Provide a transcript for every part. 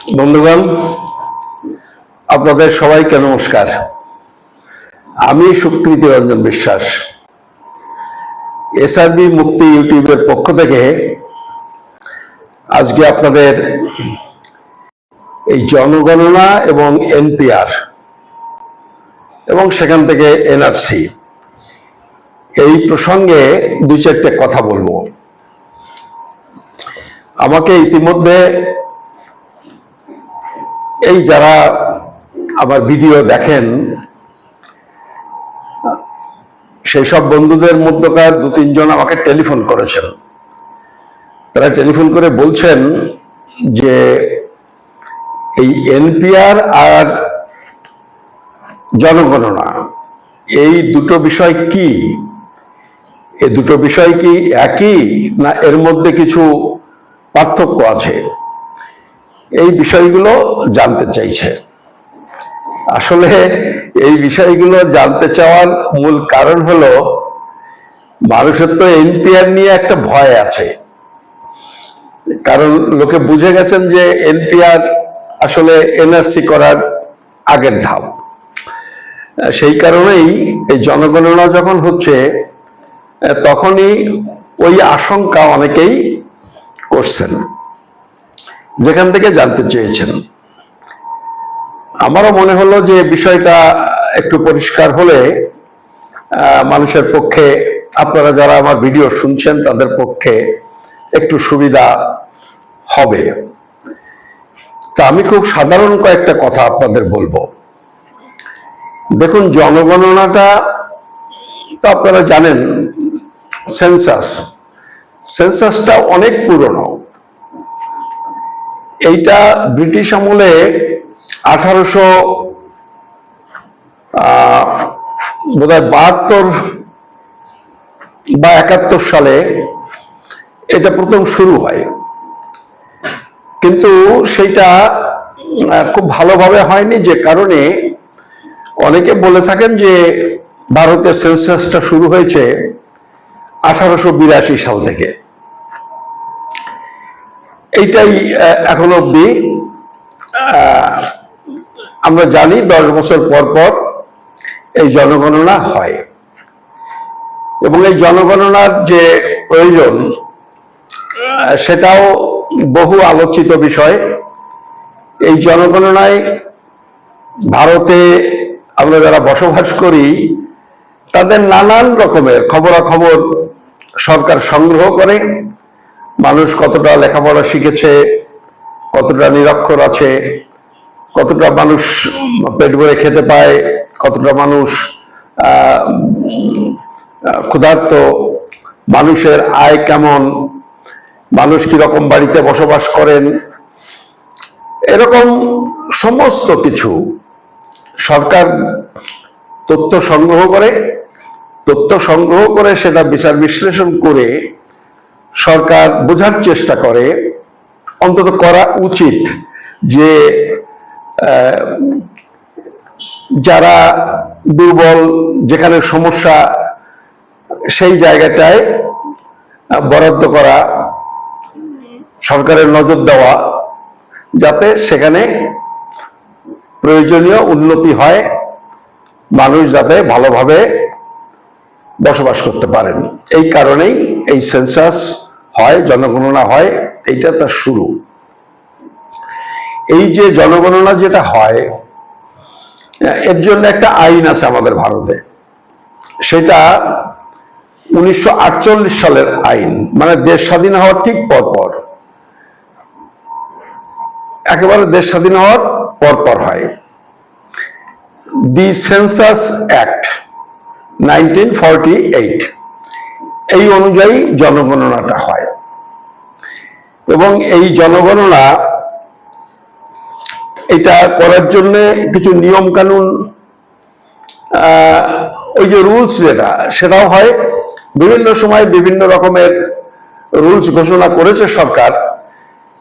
বন্ধুগণ, আপনাদের সবাইকে নমস্কার। আমি সুকৃতি রঞ্জন বিশ্বাস এসআরবি মুক্তি ইউটিউবের পক্ষ থেকে আজকে আপনাদের এই জনগণনা এবং এনপিআর এবং সেখান থেকে এনআরসি এই প্রসঙ্গে দুই চারটে কথা বলবো। আমাকে ইতিমধ্যে এই যারা আমার ভিডিও দেখেন সেই সব বন্ধুদের মধ্যকার দু তিনজন আমাকে টেলিফোন করেছেন। তারা টেলিফোন করে বলছেন যে এই এনপিআর আর জনগণনা এই দুটো বিষয় কি, এই দুটো বিষয় কি একই না এর মধ্যে কিছু পার্থক্য আছে, এই বিষয়গুলো জানতে চাইছে। আসলে এই বিষয়গুলো জানতে চাওয়ার মূল কারণ হলো মানুষের তো এনপিআর নিয়ে একটা ভয় আছে, কারণ লোকে বুঝে গেছেন যে এনপিআর আসলে এনআরসি করার আগের ধাপ। সেই কারণেই এই জনগণনা যখন হচ্ছে তখনই ওই আশঙ্কা অনেকেই করছেন, যেখান থেকে জানতে চেয়েছেন। আমারও মনে হলো যে বিষয়টা একটু পরিষ্কার হলে মানুষের পক্ষে, আপনারা যারা আমার ভিডিও শুনছেন তাদের পক্ষে একটু সুবিধা হবে। তা আমি খুব সাধারণ কয়েকটা কথা আপনাদের বলবো। দেখুন, জনগণনাটা তো আপনারা জানেন, সেন্সাসটা অনেক পুরনো। এইটা ব্রিটিশ আমলে 1872 বা 71 সালে এটা প্রথম শুরু হয়, কিন্তু সেইটা খুব ভালোভাবে হয়নি, যে কারণে অনেকে বলে থাকেন যে ভারতের সেন্সাসটা শুরু হয়েছে 1882 সাল থেকে। এইটাই এখন অবধি আমরা জানি 10 বছর পর পর এই জনগণনা হয়, এবং এই জনগণনার যে প্রয়োজন সেটাও বহু আলোচিত বিষয়। এই জনগণনায় ভারতে আমরা যারা বসবাস করি তাদের নানান রকমের খবরাখবর সরকার সংগ্রহ করে। মানুষ কতটা লেখাপড়া শিখেছে, কতটা নিরক্ষর আছে, কতটা মানুষ পেট ভরে খেতে পায়, কতটা মানুষ ক্ষুধার্ত, মানুষের আয় কেমন, মানুষ কিরকম বাড়িতে বসবাস করেন, এরকম সমস্ত কিছু সরকার তথ্য সংগ্রহ করে সেটা বিচার বিশ্লেষণ করে সরকার বোঝার চেষ্টা করে, অন্তত করা উচিত, যে যারা দুর্বল, যেখানে সমস্যা, সেই জায়গাটায় বরাদ্দ করা, সরকারের নজর দেওয়া, যাতে সেখানে প্রয়োজনীয় উন্নতি হয়, মানুষ যাতে ভালোভাবে বসবাস করতে পারেন। এই কারণেই এই সেন্সাস হয়, জনগণনা হয়, এইটা তার শুরু। এই যে জনগণনা যেটা হয়, এর জন্য একটা আইন আছে আমাদের ভারতে, সেটা 1948 সালের আইন, মানে দেশ স্বাধীন হওয়ার ঠিক পরপর, একেবারে দেশ স্বাধীন হওয়ার পরপর হয়। দি সেন্সাস অ্যাক্ট 1948, এই অনুযায়ী জনগণনাটা হয়। এবং এই জনগণনা এটা করার জন্য কিছু নিয়ম কানুন, ওই যে রুলস সেটাও হয়। বিভিন্ন সময় বিভিন্ন রকমের রুলস ঘোষণা করেছে সরকার,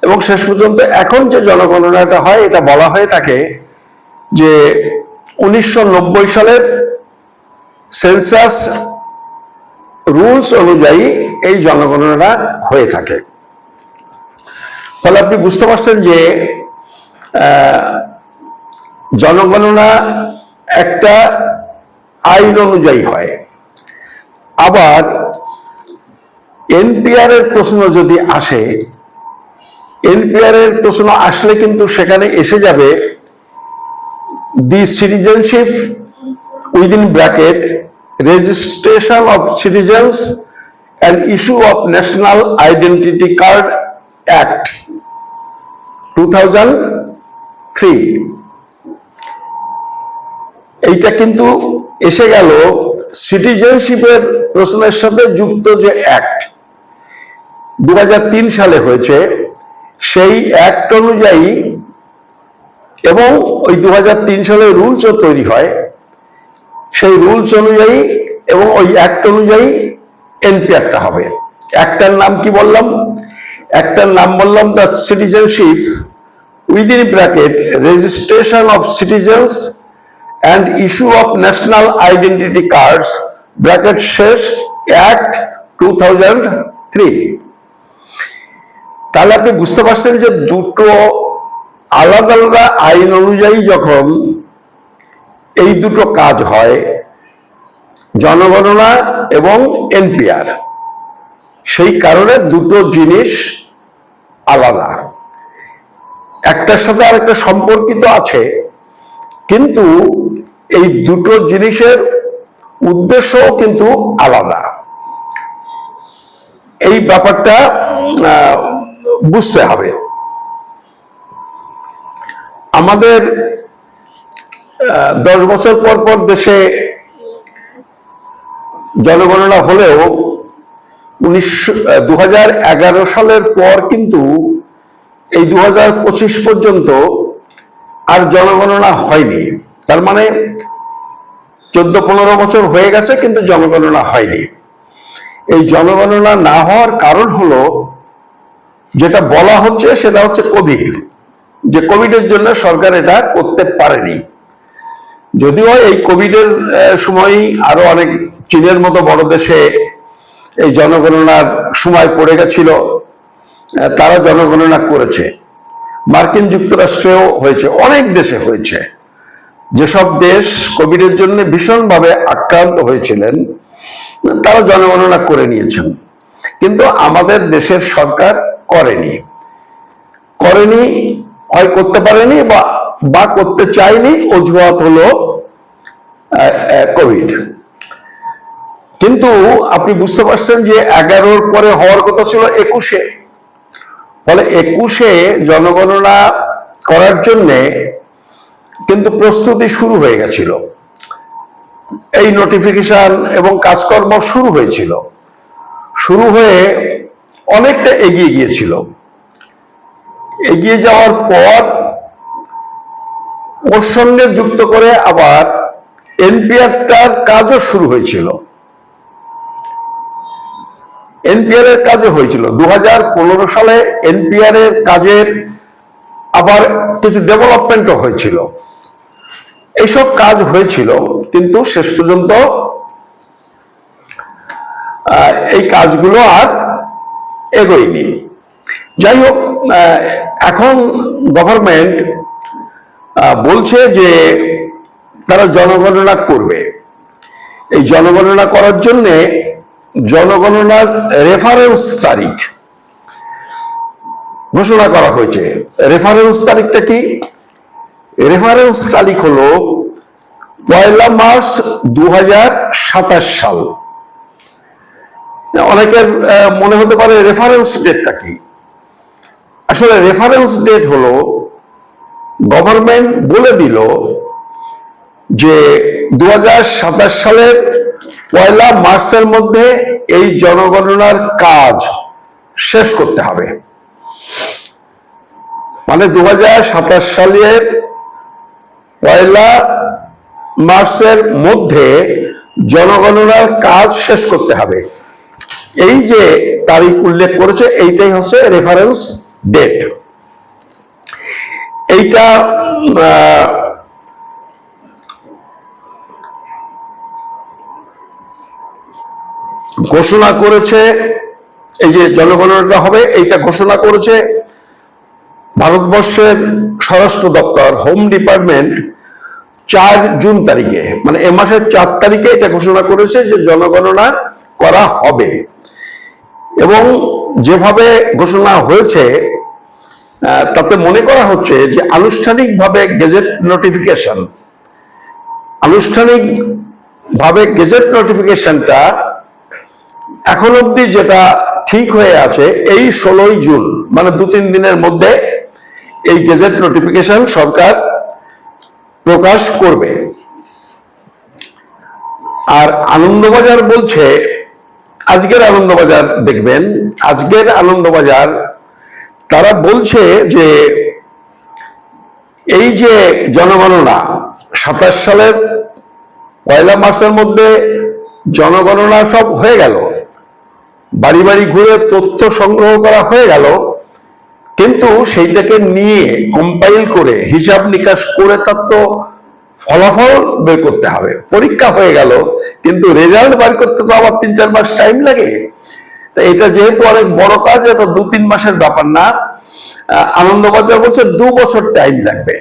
এবং শেষ পর্যন্ত এখন যে জনগণনাটা হয়, এটা বলা হয়ে থাকে যে 1990 সালের সেন্সাস রুলস অনুযায়ী এই জনগণনা হয়ে থাকে। ফলে আপনি বুঝতে পারছেন যে জনগণনা একটা আইন অনুযায়ী হয়। আবার এনপিআর এর প্রশ্ন যদি আসে, এনপিআর এর প্রশ্ন আসলে কিন্তু সেখানে এসে যাবে the citizenship within bracket registration of citizens and issue of national identity card act 2003। এইটা কিন্তু এসে গেল সিটিজেনশিপের প্রশ্নের সাথে যুক্ত যে অ্যাক্ট 2003 সালে হয়েছে, সেই অ্যাক্ট অনুযায়ী এবং ওই 2003 সালে রুলসও তৈরি হয়, সেই রুলস অনুযায়ী এবং ওই অ্যাক্ট অনুযায়ী এনপিআরটা হবে। অ্যাক্টটার নাম কি বললাম? অ্যাক্টটার নাম বললাম the citizenship within bracket registration of citizens and issue of national identity cards bracket শেষ অ্যাক্ট 2003। তাহলে আপনি বুঝতে পারছেন যে দুটো আলাদা আলাদা আইন অনুযায়ী যখন এই দুটো কাজ হয়, জনগণনা এবং এনপিআর, সেই কারণে দুটো জিনিস আলাদা, একটার সাথে আরেকটা সম্পর্কিত আছে, কিন্তু এই দুটো জিনিসের উদ্দেশ্যও কিন্তু আলাদা। এই ব্যাপারটা বুঝতে হবে। আমাদের 10 বছর পর পর দেশে জনগণনা হলেও 2011 সালের পর কিন্তু এই 2025 পর্যন্ত আর জনগণনা হয়নি। তার মানে 14-15 বছর হয়ে গেছে কিন্তু জনগণনা হয়নি। এই জনগণনা না হওয়ার কারণ হলো, যেটা বলা হচ্ছে সেটা হচ্ছে কোভিড, যে কোভিডের জন্য সরকার এটা করতে পারেনি। যদিও এই কোভিডের সময়ই আরো অনেক চীনের মতো বড় দেশে এই জনগণনার সময় পড়ে গেছিল, তারা জনগণনা করেছে। মার্কিন যুক্তরাষ্ট্রেও হয়েছে, অনেক দেশে হয়েছে। যেসব দেশ কোভিডের জন্য ভীষণভাবে আক্রান্ত হয়েছিলেন তারা জনগণনা করে নিয়েছেন, কিন্তু আমাদের দেশের সরকার করেনি। হয় করতে পারেনি বা করতে চায়নি, অজুহাত হলো কোভিড। কিন্তু আপনি বুঝতে পারছেন যে 11-র পরে হওয়ার কথা ছিল 21-এ, ফলে 21-এ জনগণনা করার জন্যে কিন্তু প্রস্তুতি শুরু হয়ে গেছিল, এই নোটিফিকেশন এবং কাজকর্ম শুরু হয়েছিল, শুরু হয়ে অনেকটা এগিয়ে গিয়েছিল। এগিয়ে যাওয়ার পর ওর সঙ্গে যুক্ত করে আবার এনপিআরটার কাজও শুরু হয়েছিল। এনপিআর এর কাজও হয়েছিল 2015 সালে। এনপিআর এর কাজের আবার কিছু ডেভেলপমেন্টও হয়েছিল। এইসব কাজ হয়েছিল, কিন্তু শেষ পর্যন্ত এই কাজগুলো আর এগোয়নি। যাই হোক, এখন গভর্নমেন্ট বলছে যে তারা জনগণনা করবে। এই জনগণনা করার জন্যে জনগণনার রেফারেন্স তারিখ ঘোষণা করা হয়েছে। রেফারেন্স তারিখটা কি? রেফারেন্স তারিখ হলো 1 মার্চ 2027 সাল। অনেকের মনে হতে পারে রেফারেন্স ডেটটা কি? আসলে রেফারেন্স ডেট হলো, গভর্নমেন্ট বলে দিল যে 2027 সালের 1 মার্চের মধ্যে এই জনগণনার কাজ শেষ করতে হবে। মানে 2027 সালের 1 মার্চের মধ্যে জনগণনার কাজ শেষ করতে হবে। এই যে তারিখ উল্লেখ করেছে, এইটাই হচ্ছে রেফারেন্স ডেট। এইটা ঘোষণা করেছে, এই যে জনগণনা হবে এইটা ঘোষণা করেছে ভারতবর্ষের স্বরাষ্ট্র দপ্তর, হোম ডিপার্টমেন্ট 4 জুন তারিখে, মানে এ মাসের 4 তারিখে এটা ঘোষণা করেছে যে জনগণনা করা হবে। এবং যেভাবে ঘোষণা হয়েছে তাতে মনে করা হচ্ছে যে আনুষ্ঠানিকভাবে গেজেট নোটিফিকেশনটা এখন অব্দি যেটা ঠিক হয়ে আছে এই 16ই জুন, মানে 2-3 দিনের মধ্যে এই গেজেট নোটিফিকেশন সরকার প্রকাশ করবে। আর আনন্দবাজার বলছে, আজকের আনন্দবাজার দেখবেন, আজকের আনন্দবাজার তারা বলছে যে এই যে জনগণনা 27 সালের 1 মার্চের মধ্যে জনগণনা সব হয়ে গেল, বাড়ি বাড়ি ঘুরে তথ্য সংগ্রহ করা হয়ে গেল, কিন্তু সেইটাকে নিয়ে কম্পাইল করে হিসাব নিকাশ করে তার তো ফলাফল বের করতে হবে। পরীক্ষা হয়ে গেল, কিন্তু রেজাল্ট বার করতে তো আবার 3-4 মাস টাইম লাগে। তো এটা যেহেতু অনেক বড় কাজ, এটা 2-3 মাসের ব্যাপার না। আনন্দবাজার বলছে 2 বছর টাইম লাগবে,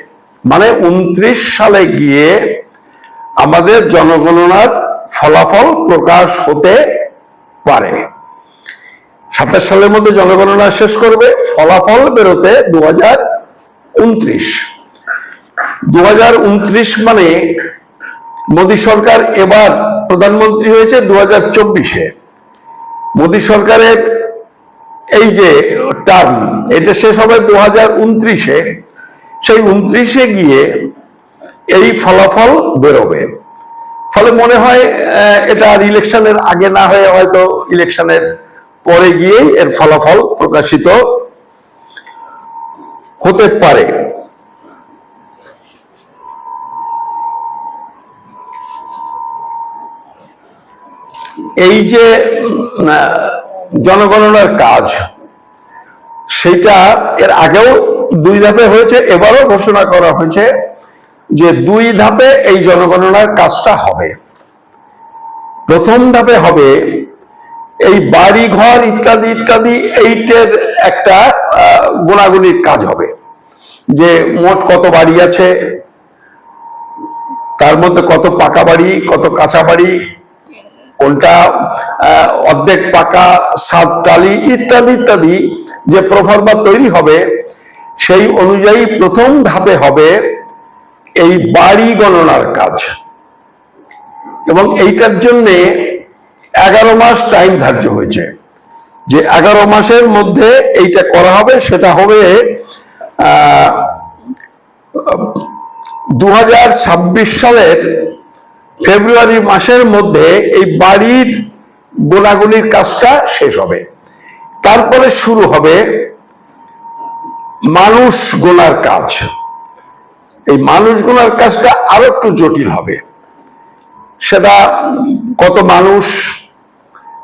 মানে 29 সালে গিয়ে আমাদের জনগণনার ফলাফল প্রকাশ হতে পারে। 27 সালের মধ্যে জনগণনা শেষ করবে, ফলাফল বেরোতে 2029। 2029 মানে মোদী সরকার এবার প্রধানমন্ত্রী হয়েছে 2024-এ। মোদী সরকারের এই যে টার্ম, এটা শেষ হবে 2029-এ। সেই 29-এ গিয়ে এই ফলাফল বেরোবে। ফলে মনে হয় এটা আর ইলেকশনের আগে না হয়ে হয়তো ইলেকশনের পরে গিয়েই এর ফলাফল প্রকাশিত হতে পারে। এই যে জনগণনার কাজ, সেটা এর আগেও 2 ধাপে হয়েছে, এবারও ঘোষণা করা হয়েছে যে 2 ধাপে এই জনগণনার কাজটা হবে। প্রথম ধাপে হবে এই বাড়ি ঘর ইত্যাদি ইত্যাদি, এইটার একটা গোনাগুনির কাজ হবে, যে মোট কত বাড়ি আছে, তার মধ্যে কত পাকা বাড়ি, কত কাঁচা বাড়ি, কোনটা অর্ধেক পাকা, সাত টালি ইত্যাদি ইত্যাদি, যে প্রফর্মা তৈরি হবে সেই অনুযায়ী প্রথম ধাপে হবে এই বাড়ি গণনার কাজ। এবং এইটার জন্যে 11 মাস টাইম ধার্য হয়েছে, যে 11 মাসের মধ্যে এইটা করা হবে। সেটা হবে 2026 সালের ফেব্রুয়ারি মাসের মধ্যে এই বাড়ির গোনাগুনির কাজটা শেষ হবে। তারপরে শুরু হবে মানুষ গোনার কাজ। এই মানুষ গোনার কাজটা আরো একটু জটিল হবে। সেটা কত মানুষ,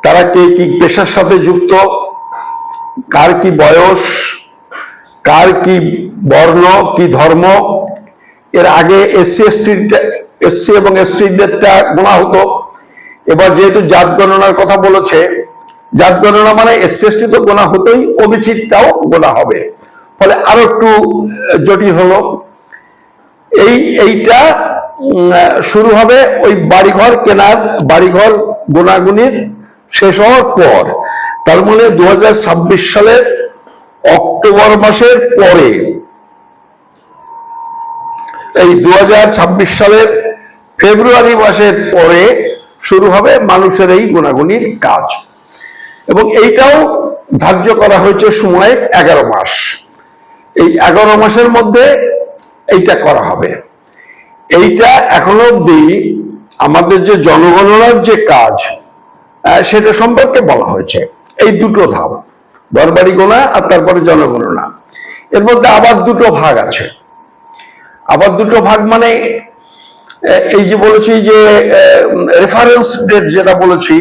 তারা কে কি পেশার সাথে যুক্ত, কার কি বয়স, কার কি বর্ণ, কি ধর্ম। এর আগে এসসি এবং এসটিদেরটা গোনা হতো। এবার যেহেতু জাত গণনার কথা বলেছে, জাত গণনা মানে এসসি এসটি তো গোনা হতোই, ওবিসিটাও গোনা হবে, ফলে আরো একটু জটিল হলো। এইটা শুরু হবে ওই বাড়িঘর কেনার, বাড়িঘর গোনাগুনির শেষ হওয়ার পর। তার মানে 2026 সালের অক্টোবর মাসের পরে, এই 2026 সালের ফেব্রুয়ারি মাসের পরে শুরু হবে মানুষের এই গোনাগুনির কাজ। এবং এইটাও ধার্য করা হয়েছে সময় 11 মাস। এই 11 মাসের মধ্যে এইটা করা হবে। এইটা এখনো অব্দি আমাদের যে জনগণনার যে কাজ, সেটা সম্পর্কে বলা হয়েছে। এই 2টো ধাপ, ঘরবাড়ি গোনা আর তারপরে জনগণনা। এর মধ্যে আবার 2টো ভাগ আছে। আবার 2টো ভাগ মানে এই যে বলেছি যে রেফারেন্স ডেট যেটা বলেছি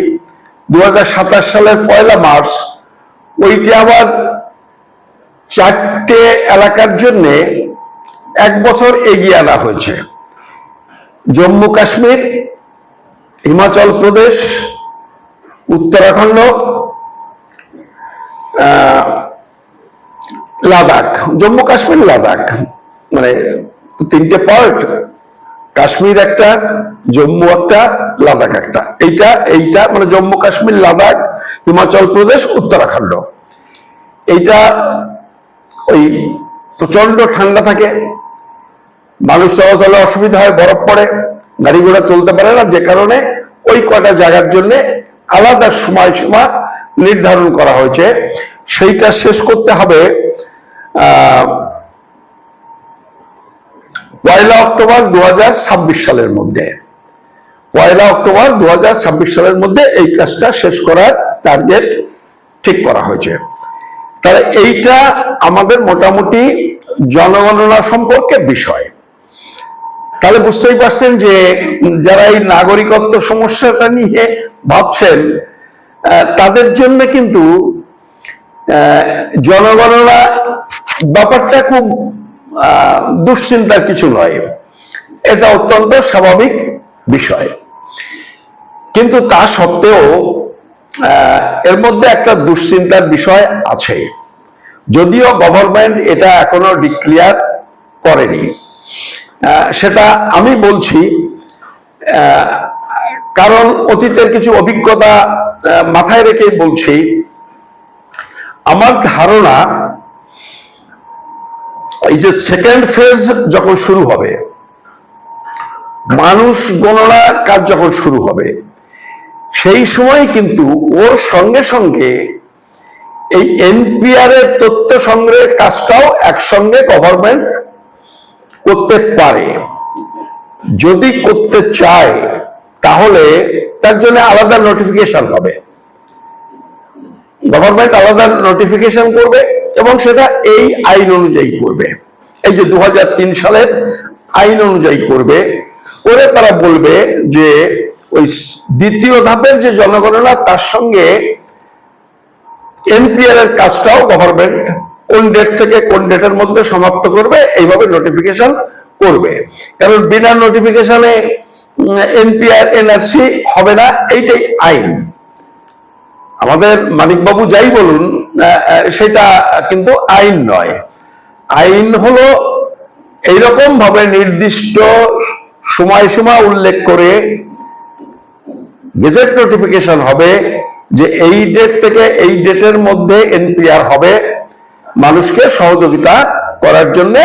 2027 সালের 1 মার্চ, ওইটা আবার 4টে এলাকার জন্য 1 বছর এগিয়ে আনা হয়েছে। জম্মু কাশ্মীর, হিমাচল প্রদেশ, উত্তরাখণ্ড, লাদাখ। জম্মু কাশ্মীর, লাদাখ মানে তিনটে পার্ট, কাশ্মীর একটা, জম্মু একটা, লাদাখ একটা। এইটা মানে জম্মু কাশ্মীর, লাদাখ, হিমাচল প্রদেশ, উত্তরাখণ্ড। এইটা ওই প্রচন্ড ঠান্ডা থাকে, মানুষ চলাচলে অসুবিধা হয়, বরফ পড়ে, গাড়ি ঘোড়া চলতে পারে না, যে কারণে ওই কটা জায়গার জন্য আলাদা সময়সীমা নির্ধারণ করা হয়েছে। সেইটা শেষ করতে হবে 1 অক্টোবর 2026 সালের মধ্যে। 1 অক্টোবর 2026 সালের মধ্যে এই কাজটা শেষ করার টার্গেট ঠিক করা হয়েছে। তাহলে এইটা আমাদের মোটামুটি জনগণনা সম্পর্কে বিষয়। তাহলে বুঝতেই পারছেন যে যারা এই নাগরিকত্ব সমস্যাটা নিয়ে ভাবছেন, তাদের জন্য কিন্তু জনগণনা ব্যাপারটা খুব দুশ্চিন্তার কিছু নয়, এটা অত্যন্ত স্বাভাবিক বিষয়। কিন্তু তা সত্ত্বেও এর মধ্যে একটা দুশ্চিন্তার বিষয় আছে, যদিও গভর্নমেন্ট এটা এখনো ডিক্লেয়ার করেনি। সেটা আমি বলছি কারণ অতীতের কিছু অভিজ্ঞতা মাথায় রেখে বলছি। আমার ধারণা এই যে সেকেন্ড ফেজ যখন শুরু হবে, মানুষ গণনা কাজ যখন শুরু হবে, সেই সময় কিন্তু ওর সঙ্গে সঙ্গে এই এনপিআর এর তথ্য সংগ্রহের কাজটাও একসঙ্গে গভর্নমেন্ট করতে পারে। যদি করতে চায় তাহলে তার জন্য আলাদা নোটিফিকেশন হবে, গভর্নমেন্ট আলাদা নোটিফিকেশন করবে এবং সেটা এই আইন অনুযায়ী করবে। এই যে 2003 সালের আইন অনুযায়ী করবে, করে তারা বলবে যে ওই দ্বিতীয় ধাপের যে জনগণনা, তার সঙ্গে এনপিআর এর কাজটাও গভর্নমেন্ট কোন ডেট থেকে কোন ডেটের মধ্যে সমাপ্ত করবে, এইভাবে নোটিফিকেশন করবে। কারণ বিনা নোটিফিকেশনে এনপিআর এনআরসি হবে না, এইটাই আইন। আমাদের মানিকবাবু যাই বলুন, সেটা কিন্তু আইন নয়। আইন হলো এইরকম ভাবে নির্দিষ্ট সময়সীমা উল্লেখ করে গেজেট নোটিফিকেশন হবে যে এই ডেট থেকে এই ডেটের মধ্যে এনপিআর হবে, মানুষকে সহযোগিতা করার জন্য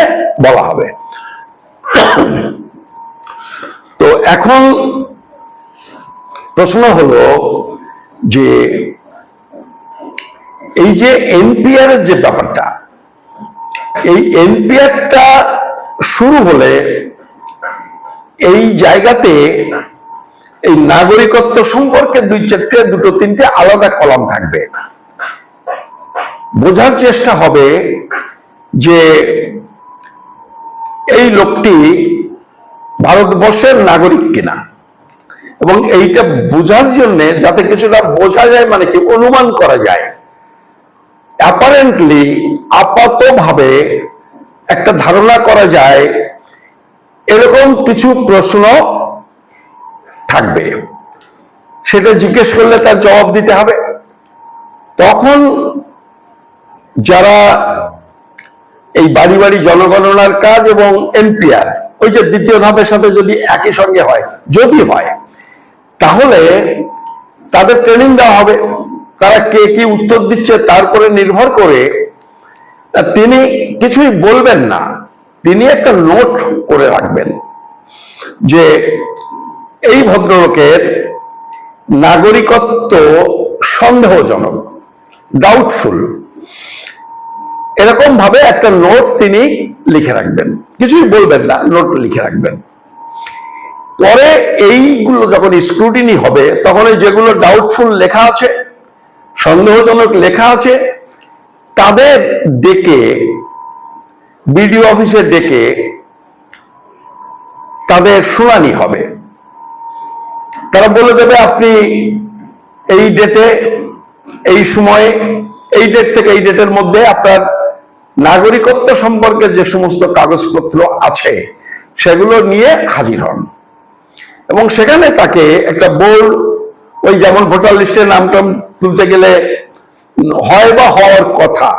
বলা হবে। তো এখন প্রশ্ন হলো যে এই যে এনপিআর এর যে ব্যাপারটা, এই এনপিআরটা শুরু হলে এই জায়গাতে এই নাগরিকত্ব সম্পর্কে দুটো তিনটে আলাদা কলাম থাকবে। বোঝার চেষ্টা হবে যে এই লোকটি ভারতবর্ষের নাগরিক কিনা, এবং এইটা বোঝার জন্য যাতে কিছুটা বোঝা যায়, মানে কি অনুমান করা যায়, অ্যাপারেন্টলি আপাতভাবে একটা ধারণা করা যায়, এরকম কিছু প্রশ্ন থাকবে। সেটা জিজ্ঞেস করলে তার জবাব দিতে হবে। তখন যারা এই বাড়ি বাড়ি জনগণনার কাজ এবং এনপিআর, ওই যে দ্বিতীয় ধাপের সাথে যদি একই সঙ্গে হয়, যদি হয়, তাহলে তাদের ট্রেনিং দেওয়া হবে। তারা কে কি উত্তর দিচ্ছে তারপরে নির্ভর করে তিনি কিছুই বলবেন না, তিনি একটা নোট করে রাখবেন যে এই ভদ্রলোকের নাগরিকত্ব সন্দেহজনক, ডাউটফুল, এরকম ভাবে একটা নোট তিনি লিখে রাখবেন, কিছুই বলবেন না, নোট লিখে রাখবেন। পরে এইগুলো যখন স্ক্রুটিনি হবে, তখন যেগুলো ডাউটফুল লেখা আছে, সন্দেহজনক লেখা আছে, তাদের ডেকে বিডিও অফিসে ডেকে তাদের শুনানি হবে। তারা বলে দেবে আপনি এই ডেটে, এই সময়ে, এই ডেট থেকে এই ডেটের মধ্যে আপনার নাগরিকত্ব সম্পর্কে যে সমস্ত কাগজপত্র আছে সেগুলো নিয়ে হাজির হন, এবং সেখানে তাকে একটা বোর্ড, ওই যেমন ভোটার লিস্টে নাম টাম তুলতে গেলে হয় বা হওয়ার কথা,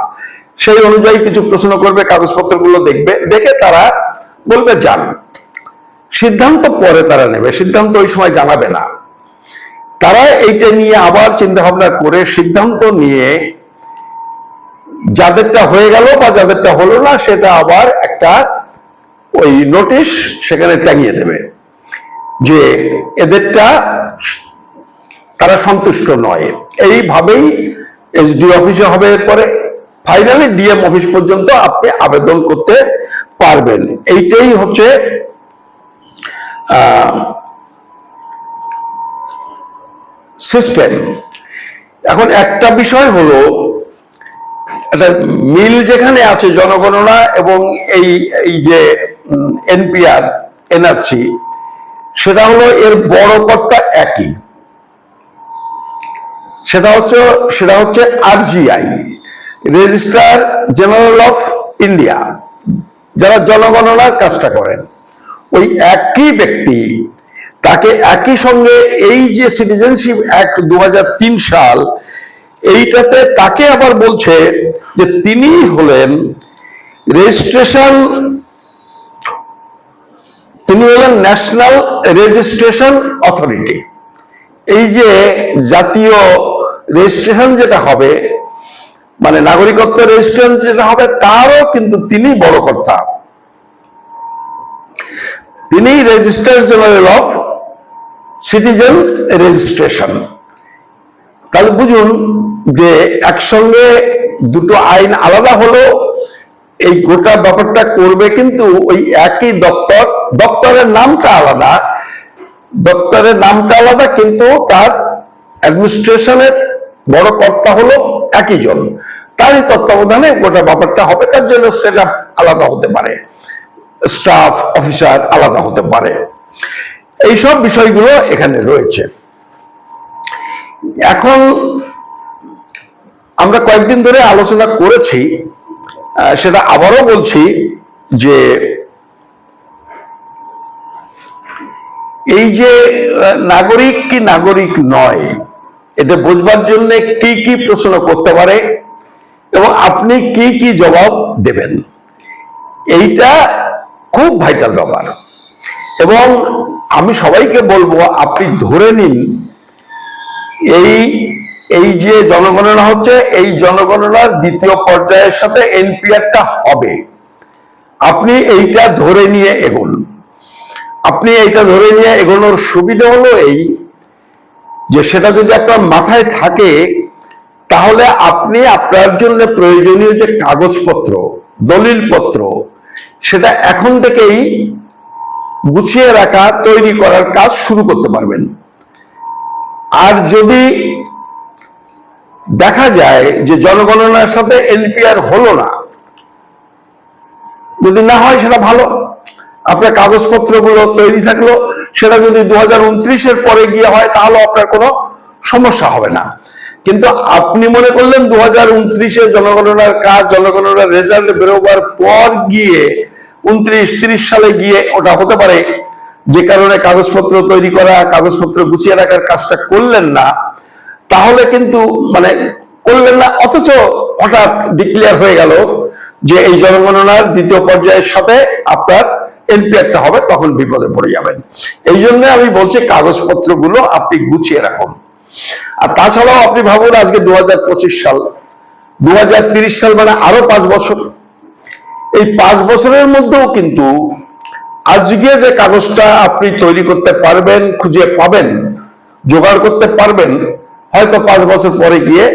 সেই অনুযায়ী কিছু প্রশ্ন করবে, কাগজপত্রগুলো দেখবে, দেখে তারা বলবে যান। সিদ্ধান্ত পরে তারা নেবে, সিদ্ধান্ত ওই সময় জানাবে না। তারা এইটা নিয়ে আবার চিন্তা ভাবনা করে সিদ্ধান্ত নিয়ে যাদেরটা হয়ে গেল বা যাদেরটা হলো না সেটা আবার একটা ওই নোটিশ সেখানে টাঙিয়ে দেবে যে এদেরটা তারা সন্তুষ্ট নয়। এইভাবেই এসডি অফিসে হবে, এরপরে ফাইনালি ডিএম অফিস পর্যন্ত আপনি আবেদন করতে পারবেন। এইটাই হচ্ছে সিস্টেম। এখন একটা বিষয় হলো, একটা মিল যেখানে আছে জনগণনা এবং এই যে এনপিআর এনআরসি, সেটা হলো এর বড় কর্তা একই, সেটা হচ্ছে আরজিআই, রেজিস্ট্রার জেনারেল অফ ইন্ডিয়া, যারা জনগণনার কাজটা করেন। ওই একই ব্যক্তি তাকে একই সঙ্গে এই যে সিটিজেনশিপ অ্যাক্ট 2003 সাল, এইটাতে তাকে আবার বলছে যে তিনি হলেন ন্যাশনাল রেজিস্ট্রেশন অথরিটি। এই যে জাতীয় রেজিস্ট্রেশন যেটা হবে, মানে নাগরিকত্ব রেজিস্ট্রেশন যেটা হবে, তারও কিন্তু তিনি বড় কর্তা, তিনি registrar general of citizen registration. তাহলে বুঝুন যে একসঙ্গে দুটো আইন আলাদা হলো, এই গোটা ব্যাপারটা করবে কিন্তু ওই একই দপ্তরের নামটা আলাদা, কিন্তু তার অ্যাডমিনিস্ট্রেশনের বড় কর্তা হলো একই জন, তারই তত্ত্বাবধানে গোটা ব্যাপারটা হবে। তার জন্য সেটা আলাদা হতে পারে, স্টাফ অফিসার আলাদা হতে পারে, এইসব বিষয়গুলো এখানে রয়েছে। এখন আমরা কয়েকদিন ধরে আলোচনা করেছি, সেটা আবারও বলছি যে এই যে নাগরিক কি নাগরিক নয়, এটা বোঝবার জন্য কি কি প্রশ্ন করতে পারে এবং আপনি কি কি জবাব দেবেন, এইটা খুব ভাইটাল ব্যাপার। এবং আমি সবাইকে বলবো, আপনি ধরে নিন এই যে জনগণনা হচ্ছে, এই জনগণনার দ্বিতীয় পর্যায়ের সাথে এনপিআরটা হবে, আপনি এইটা ধরে নিয়ে এগোন। আপনি এইটা ধরে নিয়ে এগোনোর সুবিধা হলো এই যে সেটা যদি আপনার মাথায় থাকে, তাহলে আপনি আপনার জন্য প্রয়োজনীয় যে কাগজপত্র, দলিলপত্র, সেটা এখন থেকেই গুছিয়ে রাখা, তৈরি করার কাজ শুরু করতে পারবেন। আর যদি দেখা যায় যে জনগণনার সাথে এনপিআর হলো না, যদি না হয় সেটা ভালো, আপনার কাগজপত্রগুলো তৈরি থাকলো, সেটা যদি 2029-এর পরে গিয়ে হয় তাহলে আপনার কোনো সমস্যা হবে না। কিন্তু আপনি মনে করলেন 2029-এ জনগণনার কাজ, জনগণনার রেজাল্ট বেরোবার পর গিয়ে 29-30 সালে গিয়ে ওটা হতে পারে, যে কারণে কাগজপত্র তৈরি করা, কাগজপত্র গুছিয়ে রাখার কাজটা করলেন না, তাহলে কিন্তু করলেন না, অথচ হঠাৎ ডিক্লেয়ার হয়ে গেল যে এই জনগণনার দ্বিতীয় পর্যায়ের সাথে আপনার এনপিআরটা হবে, তখন বিপদে পড়ে যাবেন। এই জন্য আমি বলছি কাগজপত্রগুলো আপনি গুছিয়ে রাখুন। আর তাছাড়াও আপনি ভাবুন, আজকে 2025 সাল, 2030 সাল মানে আরো 5 বছর। এই 5 বছরের মধ্যেও কিন্তু আজকে যে কাগজটা আপনি তৈরি করতে পারবেন, খুঁজে পাবেন, জোগাড় করতে পারবেন, হয়তো 5 বছর পরে গিয়ে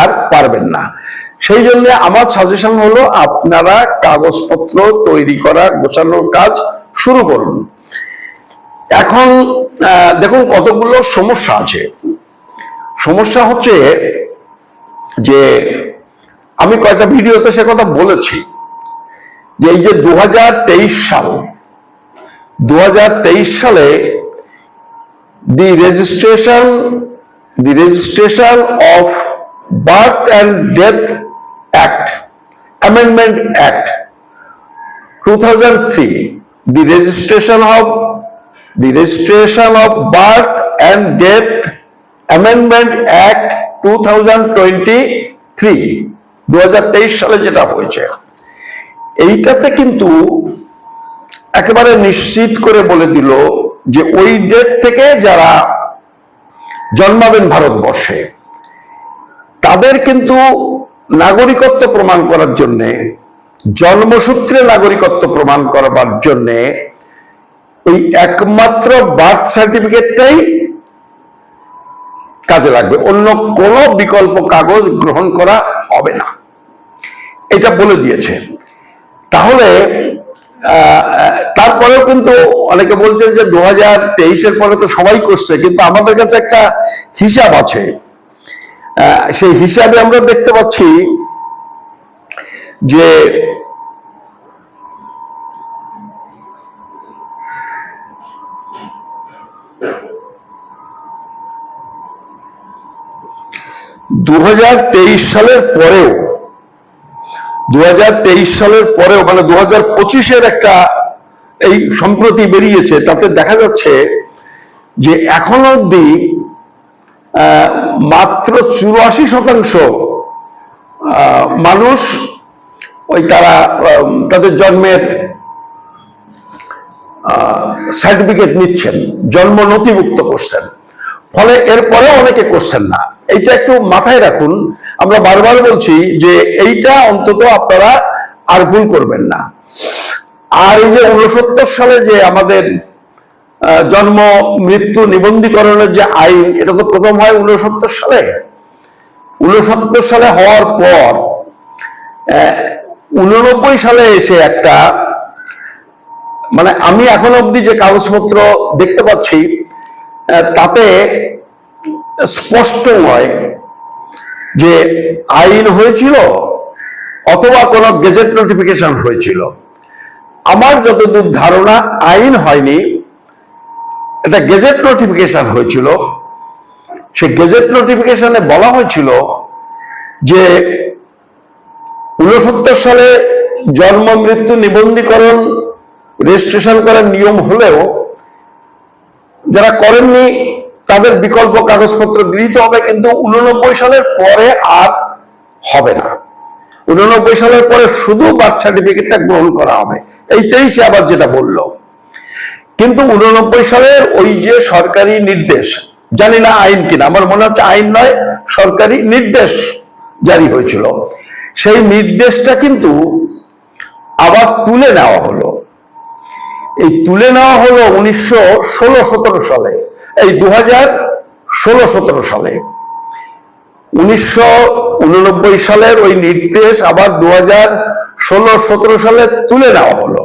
আর পারবেন না। সেই জন্য আমার সাজেশন হলো, আপনারা কাগজপত্র তৈরি করা, গোছানোর কাজ শুরু করুন। এখন দেখুন কতগুলো সমস্যা আছে। সমস্যা হচ্ছে যে আমি কয়েকটা ভিডিওতে সে কথা বলেছি যে এই যে 2023 সাল, 2023 সালে the registration of Birth and Death Act, Amendment Act 2003, the registration of Birth and Death Amendment Act 2023, 2023 সালে যেটা হয়েছে, এইটাতে কিন্তু একেবারে নিশ্চিত করে বলে দিল যে ওই ডেট থেকে যারা জন্মাবেন ভারতবর্ষে তাদের কিন্তু নাগরিকত্ব প্রমাণ করার জন্য, জন্মসূত্রে নাগরিকত্ব প্রমাণ করবার জন্য ওই একমাত্র বার্থ সার্টিফিকেটটাই কাজে লাগবে, অন্য কোনো বিকল্প কাগজ গ্রহণ করা হবে না, এটা বলে দিয়েছে। তাহলে তারপরেও কিন্তু অনেকে বলছেন যে 2023-এর পরে তো সবাই করছে, কিন্তু আমাদের কাছে একটা হিসাব আছে। সেই হিসাবে আমরা দেখতে পাচ্ছি যে সালের পরেও 2023 সালের পরেও মানে 2025-এর একটা এই সম্প্রতি বেরিয়েছে, তাতে দেখা যাচ্ছে যে এখন অবধি মাত্র 84% মানুষ ওই তাদের জন্মের সার্টিফিকেট নিচ্ছেন, জন্ম নথিভুক্ত করছেন। ফলে এরপরেও অনেকে করছেন না। এইটা একটু মাথায় রাখুন, আমরা বারবার বলছি যে এইটা অন্তত আপনারা আর ভুল করবেন না। আর এই যে 69 সালে যে আমাদের জন্ম মৃত্যু নিবন্ধীকরণের যে আইন, এটা তো প্রথম হয় 69 সালে। 69 সালে হওয়ার পর 89 সালে এসে একটা, মানে আমি এখন অবধি যে কাগজপত্র দেখতে পাচ্ছি তাতে স্পষ্ট নয় যে আইন হয়েছিল অথবা কোনো গেজেট নোটিফিকেশন হয়েছিল। আমার যতদূর ধারণা আইন হয়নি, এটা গেজেট নোটিফিকেশন হয়েছিল। সেই গেজেট নোটিফিকেশনে বলা হয়েছিল যে 69 সালে জন্ম মৃত্যু নিবন্ধীকরণ রেজিস্ট্রেশন করার নিয়ম হলেও যারা করেননি তাদের বিকল্প কাগজপত্র গৃহীত হবে, কিন্তু 89 সালের পরে আর হবে না। 89 সালের পরে শুধু বার্থ সার্টিফিকেটটা গ্রহণ করা হবে, এইটাই সে আবার যেটা বলল। কিন্তু 89 সালের ওই যে সরকারি নির্দেশ, জানি না আইন কিনা, আমার মনে হচ্ছে আইন নয়, সরকারি নির্দেশ জারি হয়েছিল, সেই নির্দেশটা কিন্তু আবার তুলে নেওয়া হলো। এই তুলে নেওয়া হলো 1916-17 সালে, এই 2016-17 সালে। 1989 সালের ওই নির্দেশ আবার 2016-17 সালে তুলে নেওয়া হলো।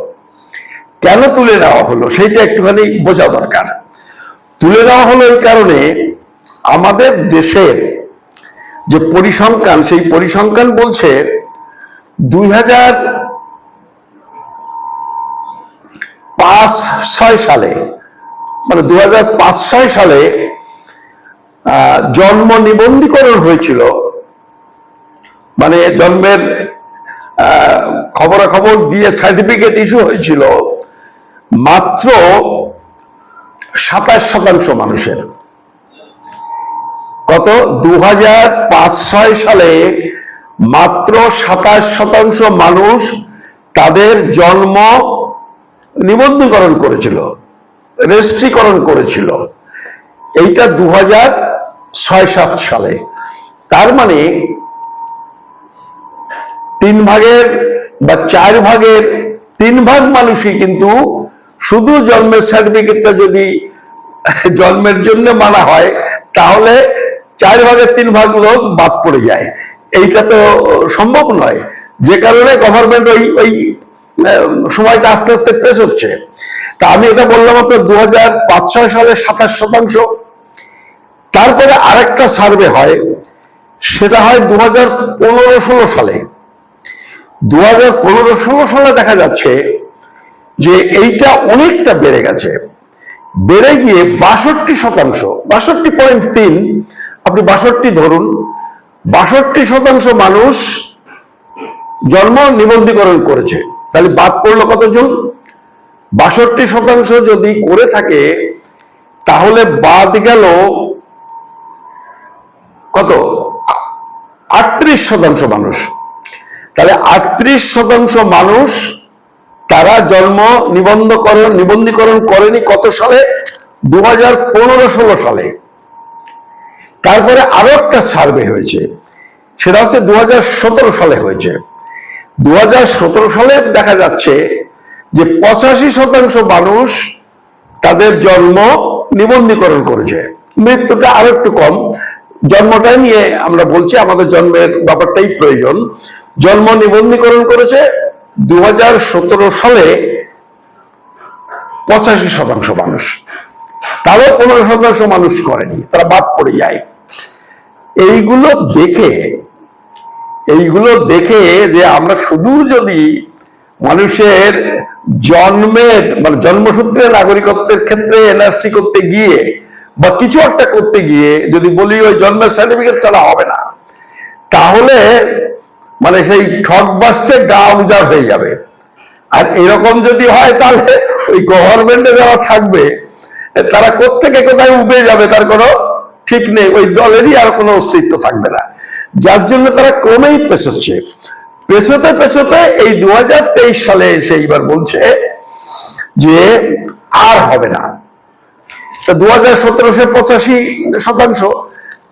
কেন তুলে নেওয়া হলো সেইটা একটুখানি বোঝা দরকার। তুলে নেওয়া হলো এই কারণে, আমাদের দেশের যে পরিসংখ্যান, সেই পরিসংখ্যান বলছে 2005-06 সালে, মানে 2005-06 সালে জন্ম নিবন্ধীকরণ হয়েছিল, মানে জন্মের খবরাখবর দিয়ে সার্টিফিকেট ইস্যু হয়েছিল মাত্র 27% মানুষের। কত? 2005-06 সালে মাত্র 27% মানুষ তাদের জন্ম নিবন্ধীকরণ করেছিল, রেজিস্ট্রিকরণ করেছিল। এইটা 2006-07 সালে। তার মানে 3 ভাগের বা 4 ভাগের 3 ভাগ মানুষই কিন্তু শুধু জন্মের সার্টিফিকেটটা যদি জন্মের জন্য মানা হয় তাহলে 4 ভাগের 3 ভাগ লোক বাদ পড়ে যায়। এইটা তো সম্ভব নয়, যে কারণে গভর্নমেন্ট ওই সময়টা আস্তে আস্তে পেশ হচ্ছে। তা আমি এটা বললাম আপনার 2005-06 সালে 27%। তারপরে আরেকটা সার্ভে হয়, সেটা হয় 2015-16 সালে। 2015-16 সালে দেখা যাচ্ছে যে এইটা অনেকটা বেড়ে গেছে, বেড়ে গিয়ে 62%, 62.3, আপনি 62 ধরুন, 62% মানুষ জন্ম নিবন্ধীকরণ করেছে। তাহলে বাদ পড়লো কতজন? 62% যদি করে থাকে তাহলে বাদ গেল কত? 38% মানুষ। তাহলে 38% মানুষ তারা জন্ম নিবন্ধীকরণ করেনি কত সালে? 2015-16 সালে। তারপরে আরো একটা সার্ভে হয়েছে, সেটা হচ্ছে 2017 সালে হয়েছে। 2017 সালে দেখা যাচ্ছে যে 85% মানুষ তাদের জন্ম নিবন্ধীকরণ করেছে। মৃত্যুটা আরো একটু কম। জন্মটা নিয়ে আমরা বলছি, আমাদের জন্মের ব্যাপারটাই প্রয়োজন। জন্ম নিবন্ধীকরণ করেছে 2017 সালে 85% মানুষ, তারও 15% মানুষ করেনি, তারা বাদ পড়ে যায়। এইগুলো দেখে যে আমরা শুধু যদি মানুষের জন্মের মানে জন্মসূত্রে নাগরিকত্বের ক্ষেত্রে এনআরসি করতে গিয়ে বা কিছু একটা করতে গিয়ে যদি বলি ওই জন্মের সার্টিফিকেট ছাড়া হবে না, তাহলে মানে সেই ঠক বাসতে গা উজাড় হয়ে যাবে। আর এরকম যদি হয় তাহলে ওই গভর্নমেন্টে যারা থাকবে তারা কোত্থেকে কোথায় উবে যাবে তার কোনো ঠিক নেই, ওই দলেরই আর কোনো অস্তিত্ব থাকবে না। যার জন্য তারা ক্রমেই পেছোচ্ছে এই 2023 সালে এসে এইবার বলছে যে আর হবে না। 2017 85%,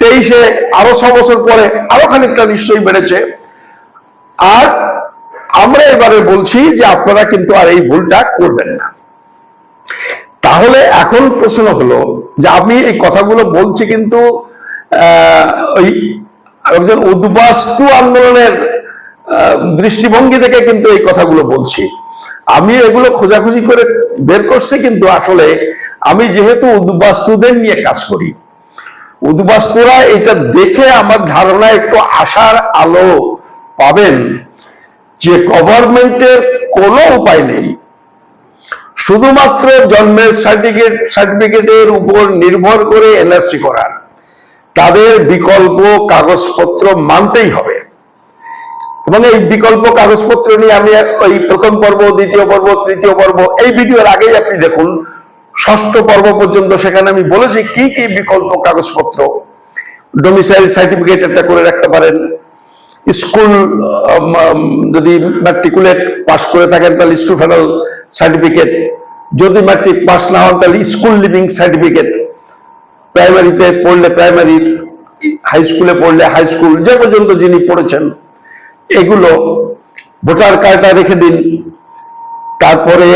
23-এ আরো 6 বছর পরে আরো খানিকটা নিশ্চয়ই বেড়েছে। আর আমরা এবারে বলছি যে আপনারা কিন্তু আর এই ভুলটা করবেন না। তাহলে এখন প্রশ্ন হলো যে আমি এই কথাগুলো বলছি কিন্তু ওই একজন উদ্বাস্তু আন্দোলনের দৃষ্টিভঙ্গি থেকে কিন্তু এই কথাগুলো বলছি। আমি এগুলো খোঁজাখুঁজি করে বের করছি, কিন্তু আসলে আমি যেহেতু উদ্বাস্তুদের নিয়ে কাজ করি, উদ্বাস্তুরা এটা দেখে আমার ধারণা একটু আশার আলো পাবেন যে গভর্নমেন্টের কোনো উপায় নেই শুধুমাত্র জন্মের সার্টিফিকেটের উপর নির্ভর করে এনআরসি করার। তাদের বিকল্প কাগজপত্র মানতেই হবে। এবং এই বিকল্প কাগজপত্র নিয়ে আমি ওই প্রথম পর্ব, দ্বিতীয় পর্ব, তৃতীয় পর্ব, এই ভিডিওর আগেই আপনি দেখুন 6ষ্ঠ পর্ব পর্যন্ত, সেখানে আমি বলেছি কি কি বিকল্প কাগজপত্র। ডোমিসাইল সার্টিফিকেট একটা করে রাখতে পারেন, স্কুল যদি ম্যাট্রিকুলেট পাস করে থাকেন তাহলে স্কুল ফেডারেল সার্টিফিকেট, যদি ম্যাট্রিক পাস না হন তাহলে স্কুল লিভিং সার্টিফিকেট, প্রাইমারিতে পড়লে প্রাইমারির, হাই স্কুলে পড়লে হাই স্কুল, যে পর্যন্ত যিনি পড়েছেন এগুলো। ভোটার কার্ডটা রেখে দিন, তারপরে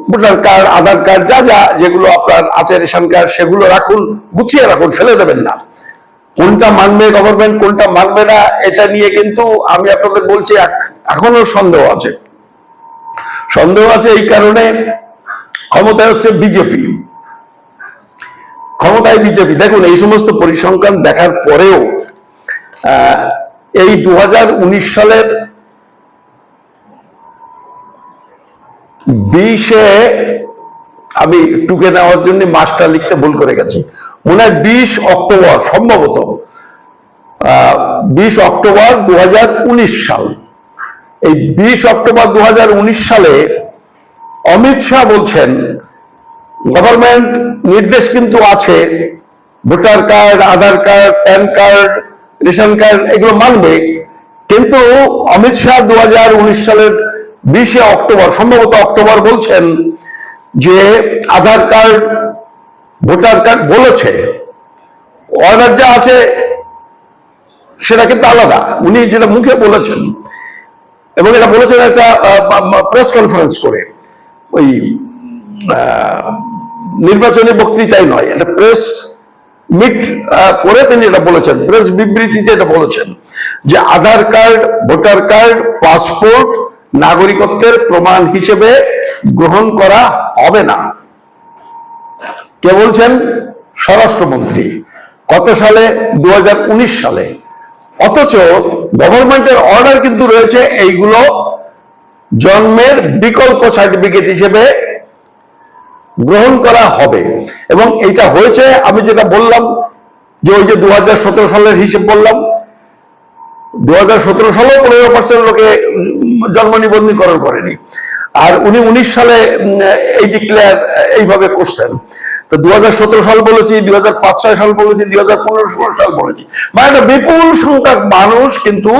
ভোটার কার্ড, আধার কার্ড, যেগুলো আপনার আছে, রেশন কার্ড, সেগুলো রাখুন, গুছিয়ে রাখুন, ফেলে দেবেন না। কোনটা মানবে গভর্নমেন্ট, কোনটা মানবে না, এটা নিয়ে কিন্তু আমি আপনাদের বলছি এখনো সন্দেহ আছে। এই কারণে ক্ষমতায় হচ্ছে বিজেপি, দেখুন এই সমস্ত পরিসংখ্যান দেখার পরেও এই 2019 সালের 20-এ আমি টুকে নেওয়ার জন্য মাসটা লিখতে ভুল করে গেছি, মনে হয় 20 অক্টোবর, সম্ভবত 20 অক্টোবর 2019 সাল। এই 20 অক্টোবর 2019 সালে অমিত শাহ বলছেন গভর্নমেন্ট নির্দেশ কিন্তু আছে, voter card, Aadhaar card, PAN card, ration card এগুলো মানবে, কিন্তু অমিত শাহ 2019 সালের 20 অক্টোবর, সম্ভবত অক্টোবর, বলছেন যে আধার কার্ড, ভোটার কার্ড বলেছে, অর্ডার যা আছে সেটা কিন্তু আলাদা। উনি যেটা মুখে বলেছেন, এবং এটা বলেছেন একটা প্রেস কনফারেন্স করে, ওই নির্বাচনী বক্তৃতাই নয়, এটা প্রেস মিট করে তিনি এটা বলেছেন, প্রেস বিবৃতিতে এটা বলেছেন যে আধার কার্ড, ভোটার কার্ড, পাসপোর্ট নাগরিকত্বের প্রমাণ হিসেবে গ্রহণ করা হবে না। কে বলছেন? স্বরাষ্ট্রমন্ত্রী। কত সালে? 2019 সালে। অথচ গভর্নমেন্টের অর্ডার কিন্তু রয়েছে এইগুলো জন্মের বিকল্প সার্টিফিকেট হিসেবে গ্রহণ করা হবে। এবং এটা হয়েছে, আমি যেটা বললাম যে ওই যে 2017 সালের হিসেব বললাম, 2017 সালেও 15% লোকে জন্ম নিবন্ধীকরণ করেনি, আর উনি 19 সালে এই ডিক্লেয়ার এইভাবে করছেন। তো 2017 সাল বলেছি, 2005-6 সাল বলেছি, 2015-16 সাল বলেছি, মানে একটা বিপুল সংখ্যক মানুষ কিন্তু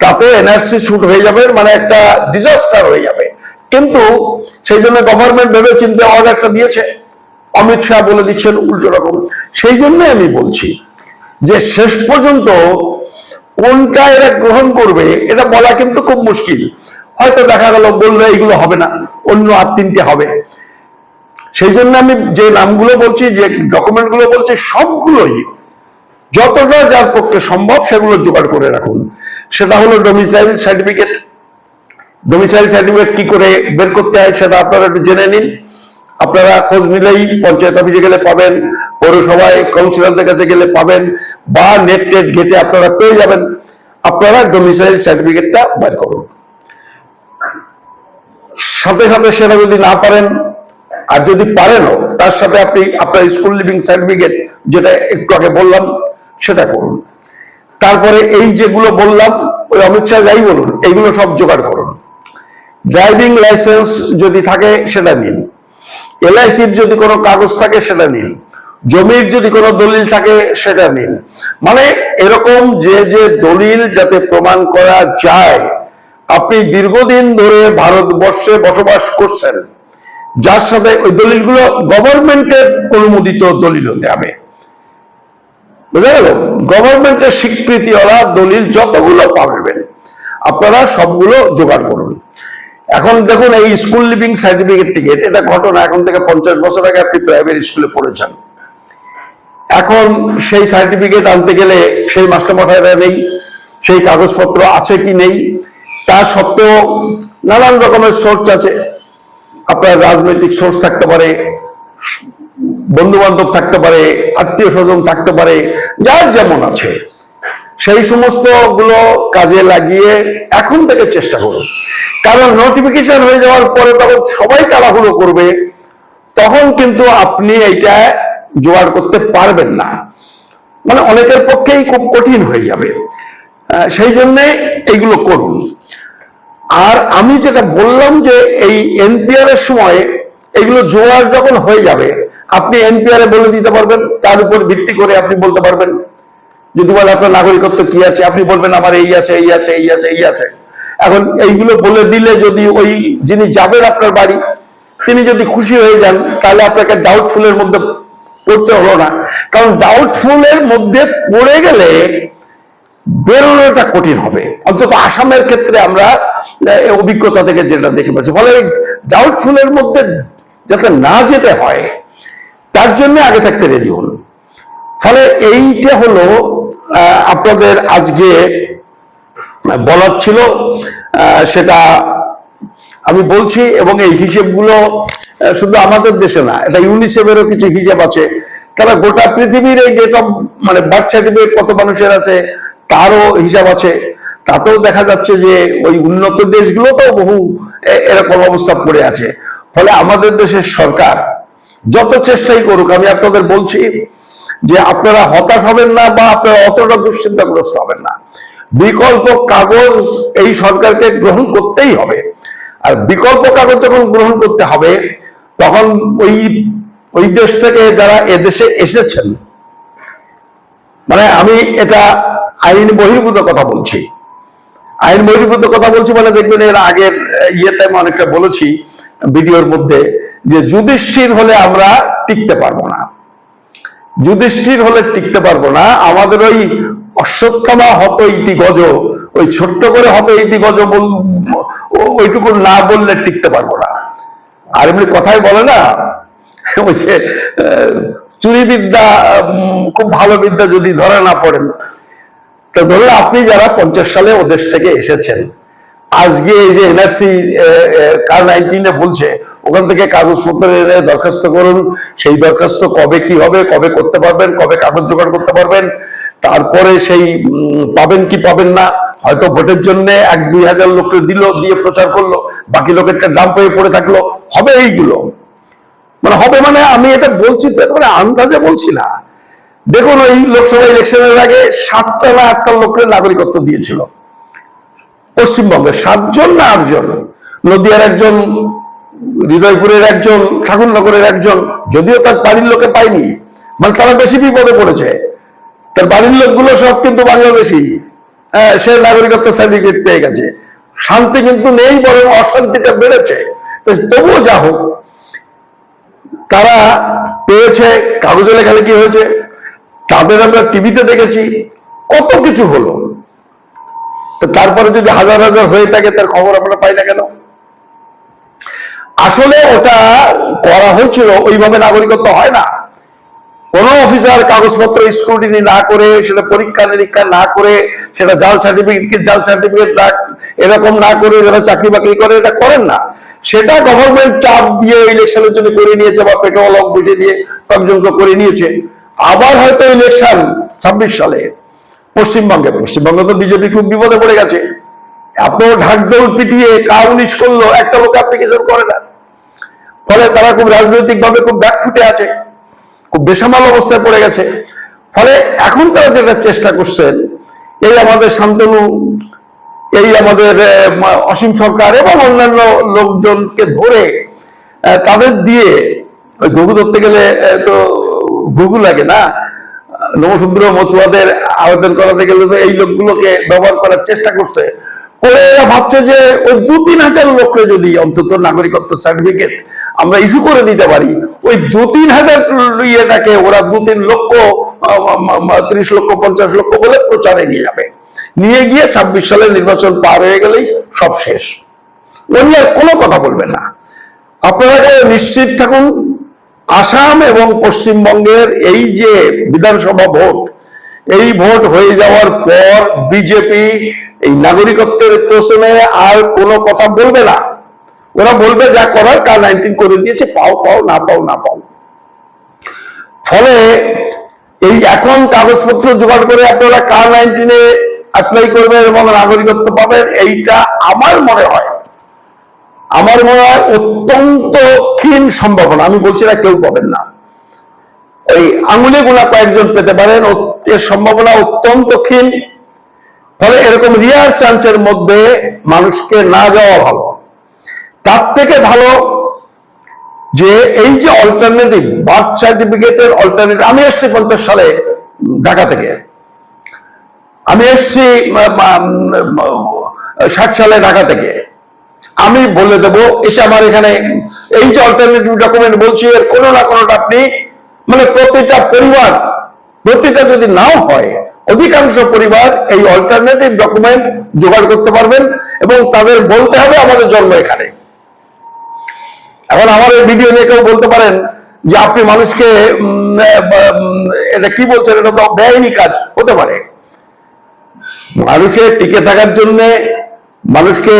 তাতে এনআরসি শুট হয়ে যাবে, মানে একটা ডিজাস্টার হয়ে যাবে। কিন্তু সেই জন্য গভর্নমেন্ট ভেবে চিন্তে অর্ডারটা দিয়েছে, অমিত শাহ বলে দিচ্ছেন উল্টো রকম। সেই জন্য আমি বলছি যে শেষ পর্যন্ত কোনটা এরা গ্রহণ করবে এটা বলা কিন্তু খুব মুশকিল। হয়তো দেখা গেল বললে এইগুলো হবে না, অন্য আর তিনটে হবে। সেই জন্য আমি যে নামগুলো বলছি, যে ডকুমেন্টগুলো বলছি, সবগুলোই যতটা যার পক্ষে সম্ভব সেগুলো জোগাড় করে রাখুন। সেটা হলো ডোমিসাইল সার্টিফিকেট। ডোমিসাইল সার্টিফিকেট কি করে বের করতে হয় সেটা আপনারা একটু জেনে নিন। আপনারা খোঁজ নিলেই পঞ্চায়েত অফিসে গেলে পাবেন, পৌরসভায় কাউন্সিলরদের কাছে গেলে পাবেন, বা নেট টেট ঘেটে আপনারা পেয়ে যাবেন। আপনারা ডোমিসাইল সার্টিফিকেটটা বের করুন। সাথে সাথে সেটা যদি না পারেন, আর যদি পারেনও, তার সাথে আপনি আপনার স্কুল লিভিং সার্টিফিকেট, যেটা একটু আগে বললাম, সেটা করুন। তারপরে এই যেগুলো বললাম, ওই অমিত শাহ যাই বলুন, এইগুলো সব জোগাড় করুন। ড্রাইভিং লাইসেন্স যদি থাকে সেটা নিন, এলআইসির যদি কোনো কাগজ থাকে সেটা নিন, জমির যদি কোনো দলিল থাকে সেটা নিন। মানে এরকম যে যে দলিল যাতে প্রমাণ করা যায় আপনি দীর্ঘদিন ধরে ভারতবর্ষে বসবাস করছেন, যার সাথে ওই দলিলগুলো গভর্নমেন্টের অনুমোদিত দলিল হতে হবে। বুঝা গেল? গভর্নমেন্টের স্বীকৃতিওয়ালা দলিল যতগুলো পাবেন আপনারা সবগুলো জোগাড় করুন। এখন দেখুন, এই স্কুল লিভিং সার্টিফিকেট টিকেট, এটা ঘটনা এখন থেকে 50 বছর আগে আপনি প্রাইমারি স্কুলে পড়েছেন। এখন সেই সার্টিফিকেট আনতে গেলে সেই মাস্টারমশাইরা নেই, সেই কাগজপত্র আছে কি নেই, তা সত্ত্বেও নানান রকমের সোর্স আছে। আপনার রাজনৈতিক সোর্স থাকতে পারে, বন্ধু বান্ধব থাকতে পারে, আত্মীয় স্বজন থাকতে পারে, যার যেমন আছে সেই সমস্ত গুলো কাজে লাগিয়ে এখন থেকে চেষ্টা করুন। কারণ নোটিফিকেশন হয়ে যাওয়ার পরে তখন সবাই তাড়াহুড়ো করবে, তখন কিন্তু আপনি এইটা জোগাড় করতে পারবেন না, মানে অনেকের পক্ষেই খুব কঠিন হয়ে যাবে। সেই জন্যে এইগুলো করুন। আর আমি যেটা বললাম যে এই এনপিআর এর সময় এগুলো জোগাড় যখন হয়ে যাবে, আপনি এনপিআর এ বলে দিতে পারবেন, তার উপর ভিত্তি করে আপনি বলতে পারবেন। যদি বলে আপনার নাগরিকত্ব কি আছে, আপনি বলবেন আমার এই আছে, এই আছে, এই আছে, এই আছে। এখন এইগুলো বলে দিলে যদি ওই যিনি যাবেন আপনার বাড়ি, তিনি যদি খুশি হয়ে যান, তাহলে আপনাকে ডাউটফুলের মধ্যে পড়তে হলো না। কারণ ডাউটফুলের মধ্যে পড়ে গেলে বেরোনোটা কঠিন হবে, অন্তত আসামের ক্ষেত্রে আমরা অভিজ্ঞতা থেকে যেটা দেখে পাচ্ছি। ফলে ডাউটফুলের মধ্যে যাতে না যেতে হয় তার জন্য আগে থাকতে রেডি হন। ফলে এইটা হলো আপনাদের আজকে বলার ছিল, সেটা আমি বলছি। এবং এই হিসেবগুলো শুধু আমাদের দেশে না, এটা ইউনিসেফেরও কিছু হিসেব আছে। তারা গোটা পৃথিবীর এই ডেট অফ মানে বার্থ সার্টিফিকেট কত মানুষের আছে তারও হিসাব আছে। তাতেও দেখা যাচ্ছে যে ওই উন্নত দেশগুলোতেও বহু এরকম অবস্থা পড়ে আছে। ফলে আমাদের দেশের সরকার যত চেষ্টাই করুক, আমি আপনাদের বলছি যে আপনারা হতাশ হবেন না, বা আপনারা অতটা দুশ্চিন্তাগ্রস্ত হবেন না। বিকল্প কাগজ এই সরকারকে গ্রহণ করতেই হবে। আর বিকল্প কাগজ যখন গ্রহণ করতে হবে, তখন ওই দেশ থেকে যারা এদেশে এসেছেন, মানে আমি এটা আইন বহির্ভূত কথা বলছি, আইন বহির্ভূত কথা বলছি মানে দেখবেন এর আগের ইয়েতে আমি অনেকটা বলেছি ভিডিওর মধ্যে, যে যুধিষ্ঠির হলে আমরা টিকতে পারবো না। যুধিষ্ঠির হলে টিকতে পারবো না। আমাদের ওই অশ্বত্থামা হত ইতি গজ, ওই ছোট্ট করে হত ইতি গজ ওইটুকু না বললে টিকতে পারবো না। আর এমনি কথাই বলে না, ওই যে চুরি বিদ্যা খুব ভালো বিদ্যা যদি ধরে না পড়েন, তো ধরুন আপনি যারা 50 সালে ওদেশ থেকে এসেছেন, আজকে এই যে এনআরসি কার 19 বলছে, ওখান থেকে কাগজপত্র এনে দরখাস্ত করুন। সেই দরখাস্ত কবে কি হবে, কবে করতে পারবেন, কবে কাগজ জোগাড় করতে পারবেন, তারপরে সেই পাবেন কি পাবেন না। হয়তো ভোটের জন্য 1-2 হাজার লোককে দিয়ে প্রচার করলো, বাকি লোকেরটা দাম পেয়ে পড়ে থাকলো। হবে এইগুলো, মানে হবে, মানে আমি এটা বলছি তো মানে আন্দাজে বলছি না। দেখুন ওই লোকসভা ইলেকশনের আগে 7টা না 8টা লোকের নাগরিকত্ব দিয়েছিল পশ্চিমবঙ্গে, 7 জন না 8 জন। নদিয়ার একজন, হৃদয়পুরের একজন, ঠাকুরনগরের একজন, যদিও তার বাড়ির লোকে পায়নি, মানে তারা বেশি বিপদে পড়েছে। তার বাড়ির লোকগুলো সব কিন্তু বাংলাদেশি, সে নাগরিকত্ব সার্টিফিকেট পেয়ে গেছে। শান্তি কিন্তু নেই, বরং অশান্তিটা বেড়েছে। তবুও যা হোক, তারা পেয়েছে, কাগজে লেখালেখি হয়েছে, তাদের আমরা টিভিতে দেখেছি, কত কিছু হলো। তো তারপরে যদি হাজার হাজার হয়ে থাকে, তার খবর আমরা পাই না কেন? আসলে ওটা করা হয়েছিল, ওইভাবে নাগরিকত্ব হয় না। কোন অফিসার কাগজপত্র স্ক্রুটিনি না করে, সেটা পরীক্ষা নিরীক্ষা না করে, সেটা জাল সার্টিফিকেট এরকম না করে যারা চাকরি বাকরি করে, এটা করেন না। সেটা গভর্নমেন্ট চাপ দিয়ে ইলেকশনের জন্য করে নিয়েছে, বা পেট্রোল বুঝে দিয়ে কয়েকজনকে করে নিয়েছে। আবার হয়তো ইলেকশন 26 সালে পশ্চিমবঙ্গে তো বিজেপি খুব বিপদে পড়ে গেছে। এত ঢাকঢোল পিটিয়ে কাউনিশ করলো, একটা লোক অ্যাপ্লিকেশন করে না। ফলে তারা খুব রাজনৈতিক ভাবে খুব ব্যাকফুটে আছে, খুব বেসামাল অবস্থায় পড়ে গেছে। ফলে এখন তারা যেটা চেষ্টা করছেন, এই আমাদের শান্তনু, এই আমাদের অসীম সরকার এবং অন্যান্য লোকজনকে ধরে তাদের দিয়ে, ওই ঘুঘু ধরতে গেলে তো ঘুঘু লাগে না, নমসূদ্র মতুয়াদের আবেদন করাতে গেলে তো এই লোকগুলোকে ব্যবহার করার চেষ্টা করছে। করে এরা ভাবছে যে ওই 2-3 হাজার লোককে যদি অন্তত নাগরিকত্ব সার্টিফিকেট আমরা ইস্যু করে দিতে পারি, ওই 2-3 হাজার ইয়েটাকে ওরা 2-3 লক্ষ, 30 লক্ষ 50 লক্ষ বলে প্রচারে নিয়ে যাবে। নিয়ে গিয়ে 26 সালের নির্বাচন পার হয়ে গেলেই সব শেষ। উনি আর কোনো কথা বলবেন না। আপনারা নিশ্চিত থাকুন, আসাম এবং পশ্চিমবঙ্গের এই যে বিধানসভা ভোট, এই ভোট হয়ে যাওয়ার পর বিজেপি এই নাগরিকত্বের প্রশ্নে আর কোনো কথা বলবে না। ওরা বলবে যা করার K-19 করে দিয়েছে, পাও পাও, না পাও না পাও। ফলে এই এখন কাগজপত্র জোগাড় করে আপনারা K-19 অ্যাপ্লাই করবেন এবং নাগরিকত্ব পাবেন, এইটা আমার মনে হয় অত্যন্ত ক্ষীণ সম্ভাবনা। আমি বলছি না কেউ পাবেন না, ওই আঙুলে গোনা কয়েকজন পেতে পারেন, এর সম্ভাবনা অত্যন্ত ক্ষীণ। ফলে এরকম রিয়ার চান্সের মধ্যে মানুষকে না যাওয়া ভালো। তার থেকে ভালো যে এই যে অল্টারনেটিভ, বার্থ সার্টিফিকেটের অল্টারনেটিভ। আমি এসছি 50 সালে ঢাকা থেকে, আমি এসছি 60 সালে ঢাকা থেকে। আমি বলে দেবো, এসে আমার এখানে এই যে অল্টারনেটিভ ডকুমেন্ট বলছি, এর কোনো না কোনোটা আপনি, মানে প্রতিটা পরিবার, প্রতিটা যদি নাও হয়, অধিকাংশ পরিবার এই অল্টারনেটিভ ডকুমেন্ট জোগাড় করতে পারবেন। এবং তাদের বলতে হবে আমাদের জন্ম এখানে। এখন আমার এই ভিডিও নিয়ে কেউ বলতে পারেন যে আপনি মানুষকে এটা কি বলছেন, এটা তো বেআইনি কাজ হতে পারে। মানুষের টিকে থাকার জন্য মানুষকে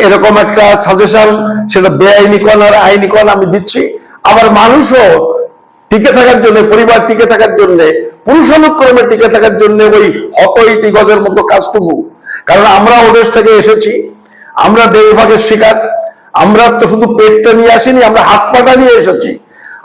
এরকম একটা সাজেশন, সেটা বেআইনি কোন আর আইনি কোন আমি দিচ্ছি। আবার মানুষও টিকে থাকার জন্য, পরিবার টিকে থাকার জন্য, পুরুষানুক্রমে টিকে থাকার জন্য ওই হত ইতি গজের মতো কাজটুকু। কারণ আমরা ওদেশ থেকে এসেছি, আমরা দেশভাগের শিকার। আমরা তো শুধু পেটটা নিয়ে আসিনি, আমরা হাত পাটা নিয়ে এসেছি।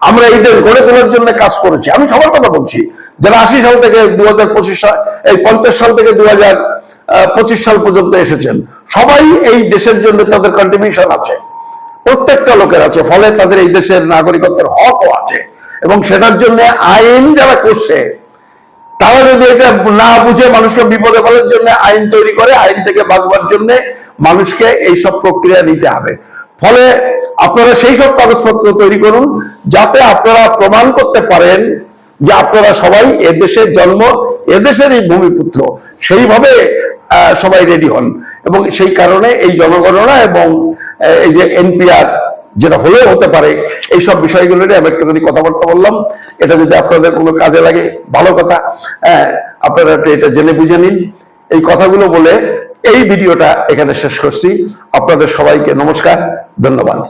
আমরা এই দেশ গড়ে তোলার জন্য কাজ করেছি। আমি সবার কথা বলছি, যারা 80 সাল থেকে 2025 সাল, এই 50 সাল থেকে 2025 সাল পর্যন্ত এসেছেন, সবাই এই দেশের জন্য তাদের কন্ট্রিবিউশন আছে, প্রত্যেকটা লোকের আছে। ফলে তাদের এই দেশের নাগরিকত্বের হকও আছে। এবং সেটার জন্য আইন যারা করছে, তারা যদি এটা না বুঝে মানুষকে বিপদে ফেলার জন্য আইন তৈরি করে, আইন থেকে বাঁচবার জন্য মানুষকে এইসব প্রক্রিয়া নিতে হবে। ফলে আপনারা সেই সব কাগজপত্র তৈরি করুন, যাতে আপনারা প্রমাণ করতে পারেন যে আপনারা সবাই এদেশের জন্ম, এদেশেরই ভূমিপুত্র। সেইভাবে সবাই রেডি হন। এবং সেই কারণে এই জনগণনা এবং এই যে NPR যেটা হলেও হতে পারে, এইসব বিষয়গুলো নিয়ে আমি একটুখানি কথাবার্তা বললাম। এটা যদি আপনাদের কোনো কাজে লাগে ভালো কথা, আপনারা এটা জেনে বুঝে নিন। এই কথাগুলো বলে এই ভিডিওটা এখানে শেষ করছি। আপনাদের সবাইকে নমস্কার, ধন্যবাদ।